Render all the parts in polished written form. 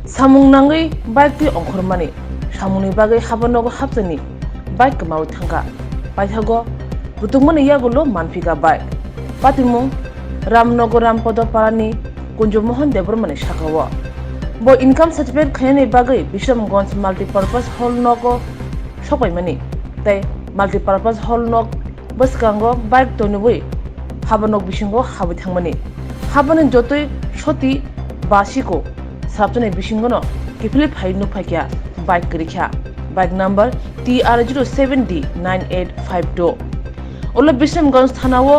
Samung nangai bike ti ongkhor mani samuni bagai habanogo haptani bike mau thangka paithago butungmani yagulo manfika bike patimu Ramnogo Rampodo Parani Kunjo Mohan Debromani Shakawa Bo income certificate khayani bagai Bishamgons multi-purpose hall nogo shopai mani tai multi-purpose hall nog baskango bike tonubui habanog bishingo habithangmani habanin jotoi shoti basiko sabtone bishingono kifili phainu phakya bike krikha bike number TR07D9852 Ola Bishamgons thanawo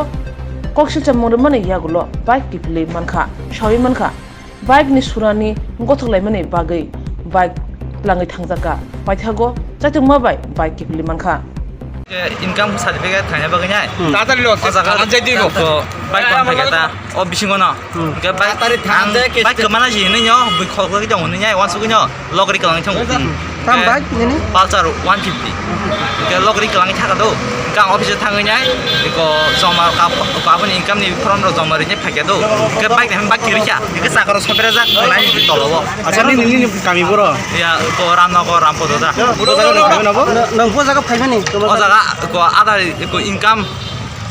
Kokshil chamormani yagulo bike kifili mankha shawi mankha bike ni surani gothklai mani bagai bike plangai thangjaka paithago chaitungma bike kifili mankha income certificate thanya baganya তাড়াতাড়ি লো anjai di ko bike kon thagata o bisingono ke bike tari thangde bike mana ji ni nyo bi khok gi jong ni nyai wan su gi nyo logri kalang thong tam bike nini Pulsar 150 ke logri kalang thaga do kang office thangai nyai ko joma ka abani income ni from ro joma ri nyai phake do ke bike hem bike kiri kya ke sakaro sabera jak nai ni tolobo আচ্ছা nini kami boro ya ko ramnogo rampodo da boro jaga kami nabo nang po jaga phaimani o jaga ko ada ko income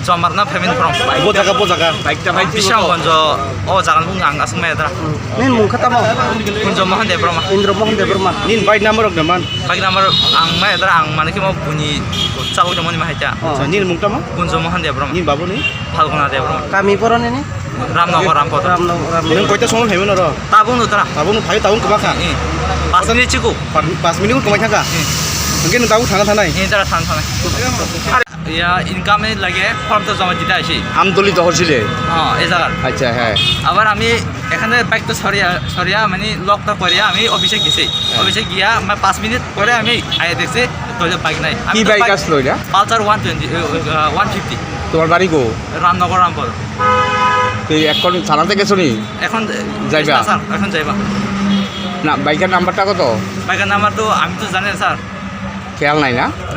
jomar na payment from po jaga bike ta bike Bishamgonjo o jagan bung ang asung medra nin mung khata mo Kunjo Mohan Debroma indra mohan debrman nin bike number ok naman bagi nomor ang medra ang mana ki mo bunyi sabuk jamoni mahaja nin mung tamo Kunjo Mohan Debroma nin babu ni Phalguna Debroma kami boro nini Ramnogo Rampodo nang koita sonol hemon ro tabung nutra tabun phai tabun kaba kha pasni chiku 5 minute kemai kha mungkin tahu thana thanai ini tara than than ya income এ লাগে form তো জমা দিতে আসি আমতলি তহসিলে এই জায়গা আচ্ছা হ্যাঁ আবার আমি এখানে বাইক তো সরিয়া মানে লকটা করিয়া আমি অফিসে গেছি অফিসে গিয়া আমি 5 মিনিট পরে আমি আয়া দেখছি তোলে বাইক নাই কি বাইক আসলো এটা পালসার 150 তোমার বাড়ি কো রামনগর রামপুর তুই এখন থানাতে গেছো নি এখন যাইবা? না স্যার এখন যাইবা না বাইকের নাম্বারটা কত বাইকের নাম্বার তো আমি তো জানি না স্যার খেয়াল নাই না না